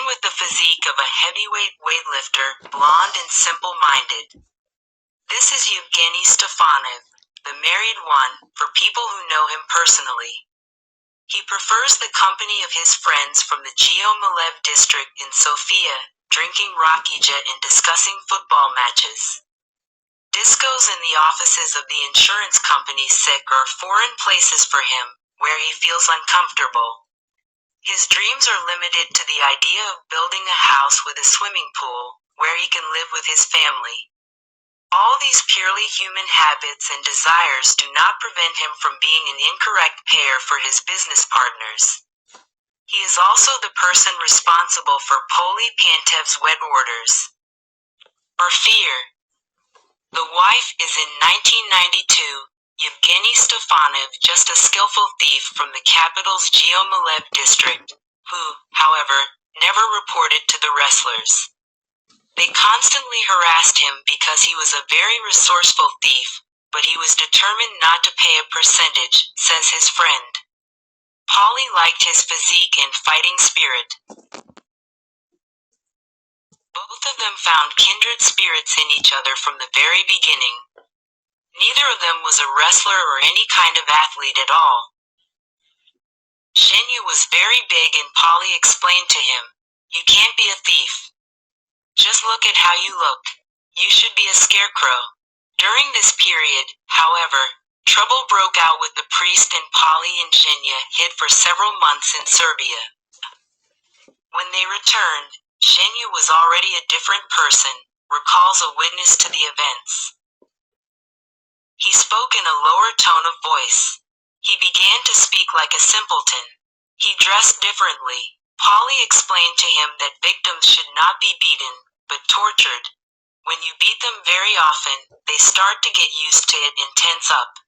with the physique of a heavyweight weightlifter, blonde and simple-minded. This is Evgeni Stefanov, the married one, for people who know him personally. He prefers the company of his friends from the Geo-Malev district in Sofia, drinking rakija and discussing football matches. Discos and the offices of the insurance company SIC are foreign places for him, where he feels uncomfortable. His dreams are limited to the idea of building a house with a swimming pool, where he can live with his family. All these purely human habits and desires do not prevent him from being an incorrect pair for his business partners. He is also the person responsible for Poly Pantev's wet orders. Or fear. The wife is in 1992, Yugeni Stefanov, just a skillful thief from the capital's Geo-Malev district, who, however, never reported to the wrestlers. They constantly harassed him because he was a very resourceful thief, but he was determined not to pay a percentage, says his friend. Polly liked his physique and fighting spirit. Both of them found kindred spirits in each other from the very beginning. Neither of them was a wrestler or any kind of athlete at all. Jenya was very big and Polly explained to him, "You can't be a thief. Just look at how you look. You should be a scarecrow." During this period, however, trouble broke out with the priest and Polly and Jenya hid for several months in Serbia. When they returned, Jenya was already a different person, recalls a witness to the events. He spoke in a lower tone of voice. He began to speak like a simpleton. He dressed differently. Polly explained to him that victims should not be beaten, but tortured. When you beat them very often, they start to get used to it and tense up.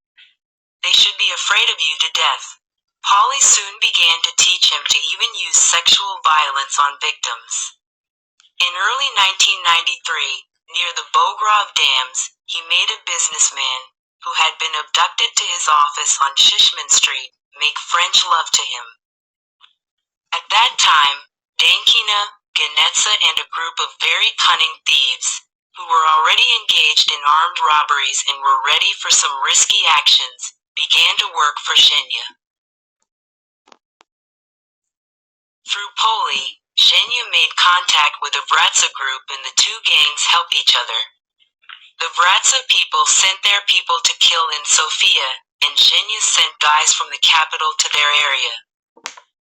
They should be afraid of you to death. Polly soon began to teach him to even use sexual violence on victims. In early 1993, near the Bogrov Dams, he made a businessman, who had been abducted to his office on Shishman Street, make French love to him. At that time, Dankina, Ganetsa and a group of very cunning thieves, who were already engaged in armed robberies and were ready for some risky actions, began to work for Jenya. Through Poli, Jenya made contact with the Vratsa group and the two gangs helped each other. The Vratsa people sent their people to kill in Sofia, and Jenya sent guys from the capital to their area.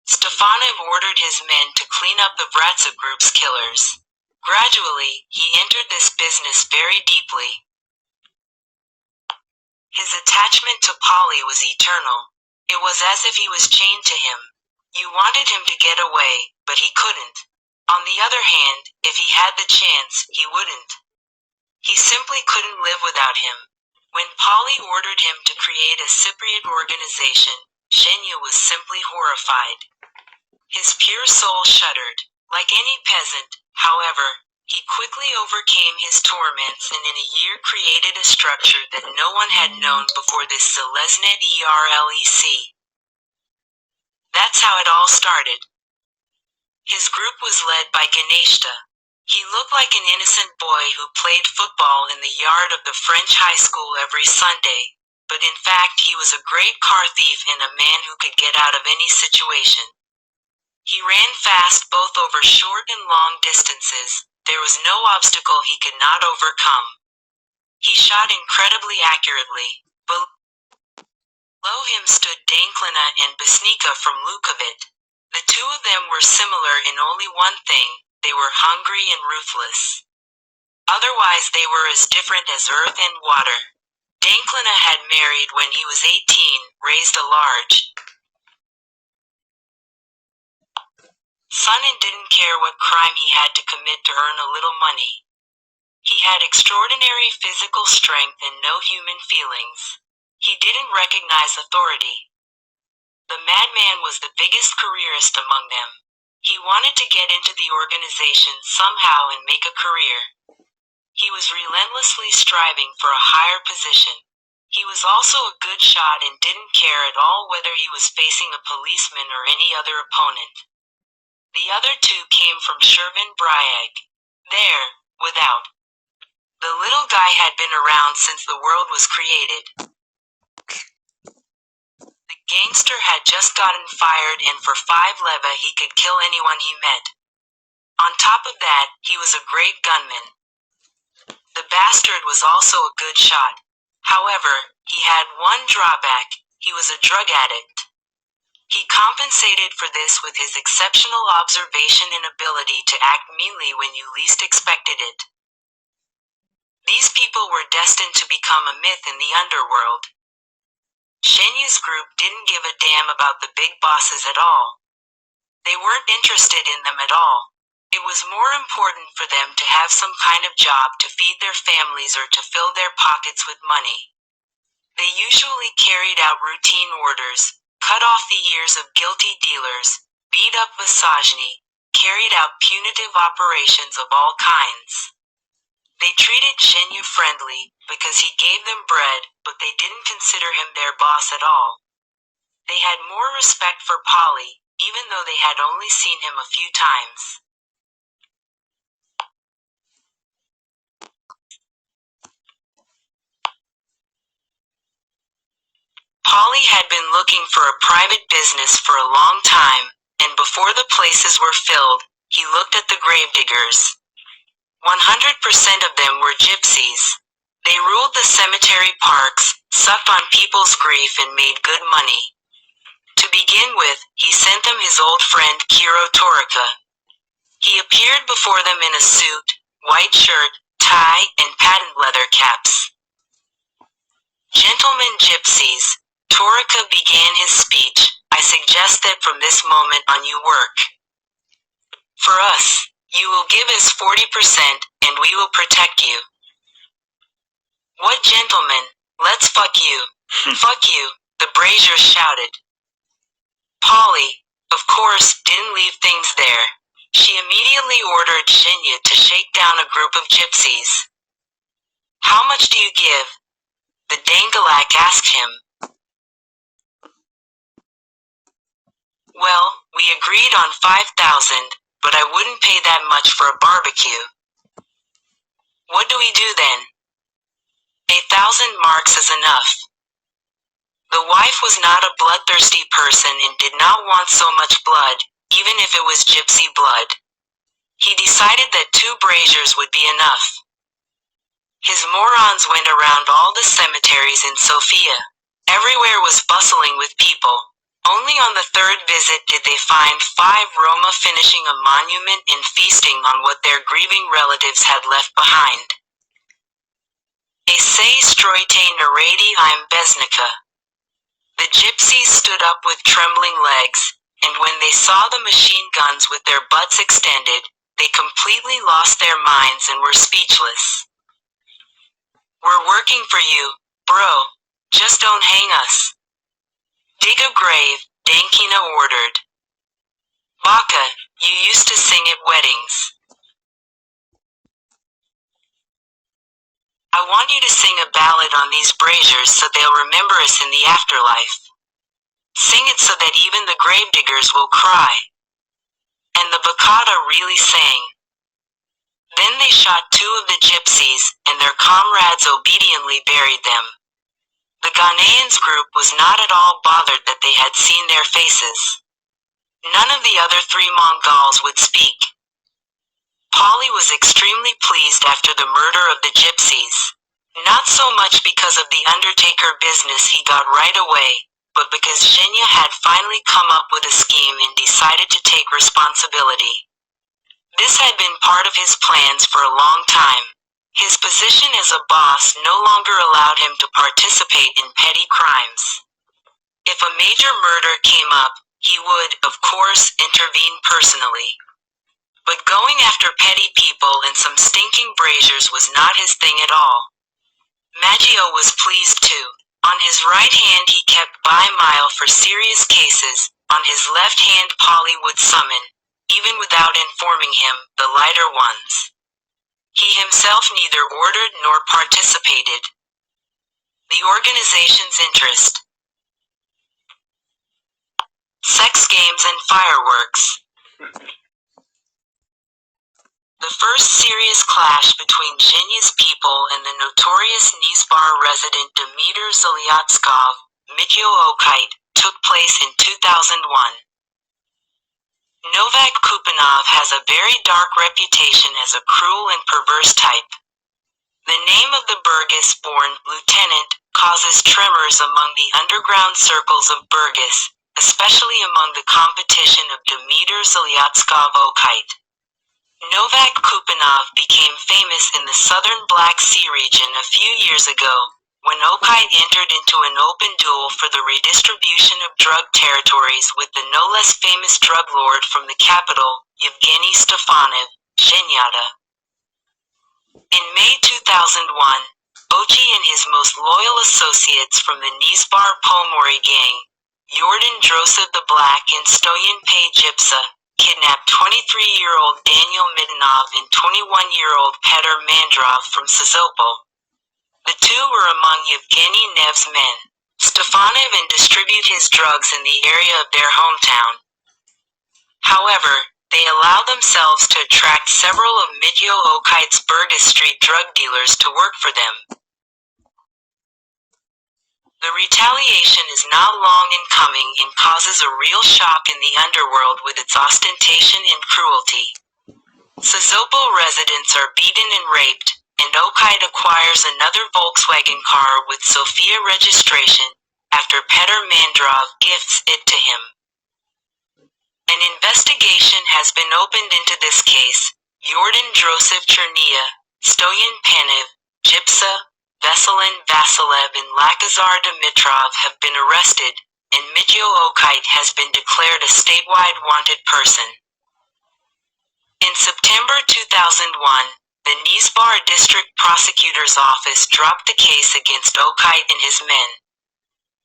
Stefanov ordered his men to clean up the Vratsa group's killers. Gradually, he entered this business very deeply. His attachment to Polly was eternal. It was as if he was chained to him. You wanted him to get away, but he couldn't. On the other hand, if he had the chance, he wouldn't. He simply couldn't live without him. When Polly ordered him to create a Cypriot organization, Jenya was simply horrified. His pure soul shuddered. Like any peasant, however, he quickly overcame his torments and in a year created a structure that no one had known before, this Zeleznet ERLEC. That's how it all started. His group was led by Ganeshta. He looked like an innocent boy who played football in the yard of the French high school every Sunday, but in fact he was a great car thief and a man who could get out of any situation. He ran fast both over short and long distances. There was no obstacle he could not overcome. He shot incredibly accurately. Below him stood Danklina and Besnika from Lukovic. The two of them were similar in only one thing: they were hungry and ruthless. Otherwise they were as different as earth and water. Danklina had married when he was 18, raised a large son and didn't care what crime he had to commit to earn a little money. He had extraordinary physical strength and no human feelings. He didn't recognize authority. The madman was the biggest careerist among them. He wanted to get into the organization somehow and make a career. He was relentlessly striving for a higher position. He was also a good shot and didn't care at all whether he was facing a policeman or any other opponent. The other two came from Shervin Bryag. There, without. The little guy had been around since the world was created. The gangster had just gotten fired, and for 5 leva he could kill anyone he met. On top of that, he was a great gunman. The bastard was also a good shot. However, he had one drawback: he was a drug addict. He compensated for this with his exceptional observation and ability to act meanly when you least expected it. These people were destined to become a myth in the underworld. Jenya's group didn't give a damn about the big bosses at all. They weren't interested in them at all. It was more important for them to have some kind of job to feed their families or to fill their pockets with money. They usually carried out routine orders, cut off the ears of guilty dealers, beat up misogyny, carried out punitive operations of all kinds. They treated Jenya friendly because he gave them bread, but they didn't consider him their boss at all. They had more respect for Polly, even though they had only seen him a few times. Polly had been looking for a private business for a long time, and before the places were filled, he looked at the gravediggers. 100% of them were gypsies. They ruled the cemetery parks, sucked on people's grief, and made good money. To begin with, he sent them his old friend Kiro Torika. He appeared before them in a suit, white shirt, tie, and patent leather caps. "Gentlemen gypsies," Torika began his speech, "I suggest that from this moment on you work for us. You will give us 40% and we will protect you." "What gentlemen? Let's fuck you." "Fuck you," the braziers shouted. Polly, of course, didn't leave things there. She immediately ordered Jenya to shake down a group of gypsies. "How much do you give?" the Dangalak asked him. "Well, we agreed on 5,000, but I wouldn't pay that much for a barbecue." "What do we do then?" 1,000 marks is enough." The wife was not a bloodthirsty person and did not want so much blood, even if it was gypsy blood. He decided that 2 braziers would be enough. His morons went around all the cemeteries in Sofia. Everywhere was bustling with people. Only on the 3rd visit did they find 5 Roma finishing a monument and feasting on what their grieving relatives had left behind. "Ese stroite naredi im besnica." The gypsies stood up with trembling legs, and when they saw the machine guns with their butts extended, they completely lost their minds and were speechless. "We're working for you, bro. Just don't hang us." "Dig a grave," Dankina ordered. "Baka, you used to sing at weddings. I want you to sing a ballad on these braziers so they'll remember us in the afterlife. Sing it so that even the gravediggers will cry." And the Bakata really sang. Then they shot 2 of the gypsies, and their comrades obediently buried them. The Ghanaians group was not at all bothered that they had seen their faces. None of the other 3 Mongols would speak. Polly was extremely pleased after the murder of the gypsies. Not so much because of the undertaker business he got right away, but because Jenya had finally come up with a scheme and decided to take responsibility. This had been part of his plans for a long time. His position as a boss no longer allowed him to participate in petty crimes. If a major murder came up, he would, of course, intervene personally. But going after petty people and some stinking braziers was not his thing at all. Maggio was pleased too. On his right hand he kept by-mile for serious cases, on his left hand Polly would summon, even without informing him, the lighter ones. He himself neither ordered nor participated. The organization's interest. Sex games and fireworks. The first serious clash between Jenya's people and the notorious Nizhbar resident Dimitar Zhelyazkov, Mityo Okite, took place in 2001. Novak Kupanov has a very dark reputation as a cruel and perverse type. The name of the Burgas-born lieutenant causes tremors among the underground circles of Burgas, especially among the competition of Dimitar Zhelyazkov Okite. Novak Kupanov became famous in the southern Black Sea region a few years ago, when Okite entered into an open duel for the redistribution of drug territories with the no less famous drug lord from the capital, Evgeni Stefanov, Jenya. In May 2001, Ochi and his most loyal associates from the Nizhbar Pomori gang, Yordan Drosov the Black and Stoyan Pei Gypsa, kidnapped 23-year-old Daniel Midanov and 21-year-old Petr Mandrov from Sozopol. The two were among Yevgeny Nev's men. Stefanov and distribute his drugs in the area of their hometown. However, they allow themselves to attract several of Mityo Okite's Burgas Street drug dealers to work for them. The retaliation is not long in coming and causes a real shock in the underworld with its ostentation and cruelty. Sozopol residents are beaten and raped, and Okite acquires another Volkswagen car with Sofia registration, after Petr Mandrov gifts it to him. An investigation has been opened into this case. Yordan Drosov Chernia, Stoyan Panev, Gypsa, Veselin Vasilev and Lakazar Dimitrov have been arrested, and Mityo Okite has been declared a statewide wanted person. In September 2001, the Nizhbar District Prosecutor's Office dropped the case against Okite and his men.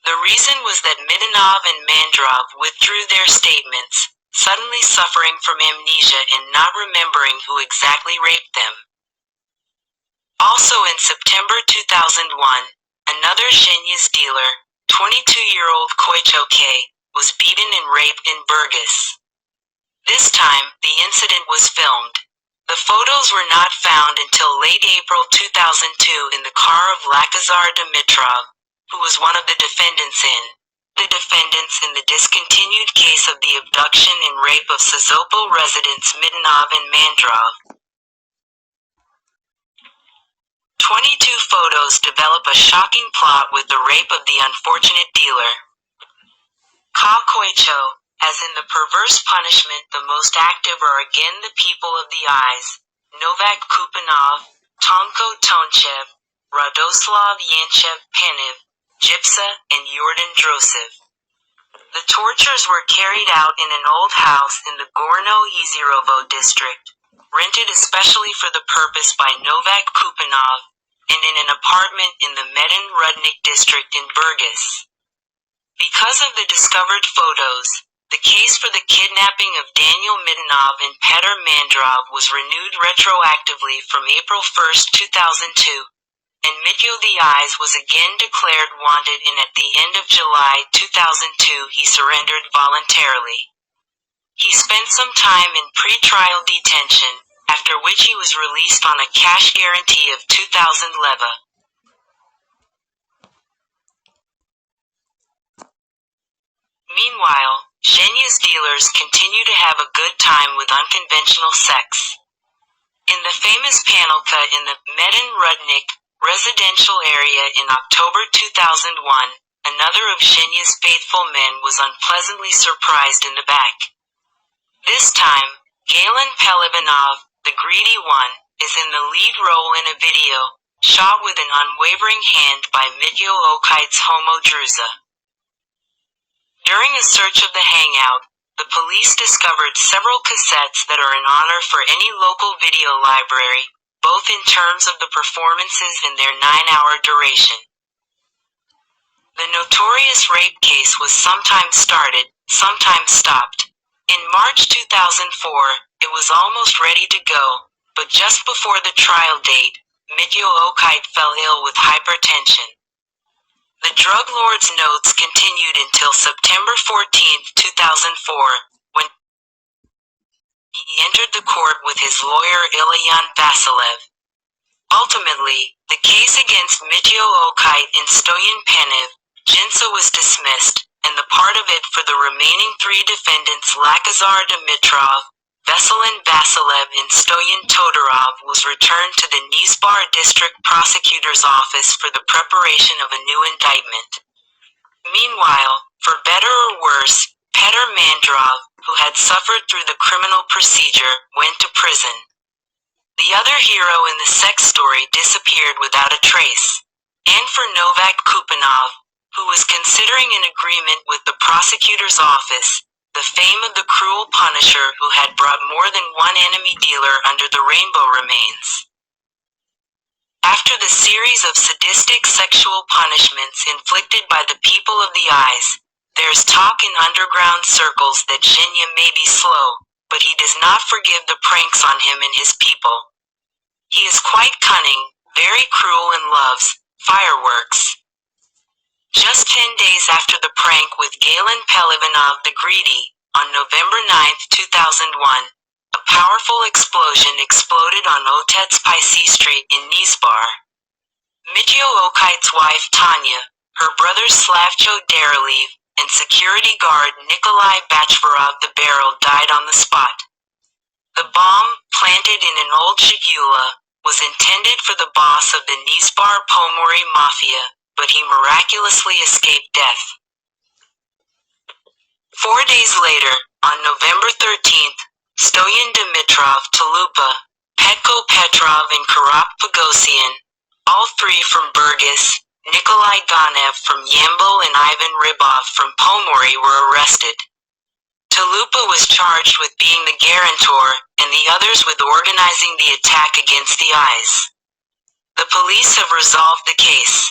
The reason was that Midanov and Mandrov withdrew their statements, suddenly suffering from amnesia and not remembering who exactly raped them. Also in September 2001, another Jenya's dealer, 22-year-old Koicho K, was beaten and raped in Burgas. This time, the incident was filmed. The photos were not found until late April 2002 in the car of Lakazar Dimitrov, who was one of the defendants in the discontinued case of the abduction and rape of Sozopol residents Midanov and Mandrov. 22 photos develop a shocking plot with the rape of the unfortunate dealer. Ka Koicho, as in the perverse punishment, the most active are again the people of the eyes, Novak Kupanov, Tonko Tonchev, Radoslav Yanchev Panev, Gypsa, and Yordan Drosov. The tortures were carried out in an old house in the Gorno-Yezirovo district, rented especially for the purpose by Novak Kupanov, and in an apartment in the Medin Rudnik district in Burgas. Because of the discovered photos, the case for the kidnapping of Daniel Midanov and Petr Mandrov was renewed retroactively from April 1, 2002, and Mityo the Eyes was again declared wanted, and at the end of July 2002 he surrendered voluntarily. He spent some time in pre-trial detention, after which he was released on a cash guarantee of 2,000 leva. Meanwhile, Jenya's dealers continue to have a good time with unconventional sex. In the famous Panelka in the Medin Rudnik residential area in October 2001, another of Jenya's faithful men was unpleasantly surprised in the back. This time, Galen Pelivanov, the greedy one, is in the lead role in a video, shot with an unwavering hand by Mityo Okite's Homo Druza. During a search of the hangout, the police discovered several cassettes that are an honor for any local video library, both in terms of the performances and their 9-hour duration. The notorious rape case was sometimes started, sometimes stopped. In March 2004, it was almost ready to go, but just before the trial date, Mityo Okite fell ill with hypertension. The drug lord's notes continued until September 14, 2004, when He entered the court with his lawyer Ilyan Vasilev. Ultimately, the case against Mityo Okait and Stoyan Panev, Jinsa was dismissed, and the part of it for the remaining three defendants Lakazar Dimitrov, Veselin Vasilev and Stoyan Todorov was returned to the Nizhbar District Prosecutor's Office for the preparation of a new indictment. Meanwhile, for better or worse, Petr Mandrov, who had suffered through the criminal procedure, went to prison. The other hero in the sex story disappeared without a trace. And for Novak Kupanov, who was considering an agreement with the prosecutor's office, the fame of the cruel punisher who had brought more than one enemy dealer under the rainbow remains. After the series of sadistic sexual punishments inflicted by the people of the eyes, there's talk in underground circles that Jenya may be slow, but he does not forgive the pranks on him and his people. He is quite cunning, very cruel and loves fireworks. Just 10 days after the prank with Galen Pelivanov the Greedy, on November 9, 2001, a powerful explosion exploded on Otets Paisi Street in Nizhbar. Mityo Okait's wife Tanya, her brothers Slavcho Daraliv, and security guard Nikolai Bachvarov the Barrel died on the spot. The bomb, planted in an old Shigula, was intended for the boss of the Nizhbar Pomori Mafia, but he miraculously escaped death. 4 days later, on November 13th, Stoyan Dimitrov Tolupa, Petko Petrov and Karap Pagosian, all three from Burgas, Nikolai Ganev from Yambo and Ivan Rybov from Pomori were arrested. Tolupa was charged with being the guarantor, and the others with organizing the attack against the eyes. The police have resolved the case.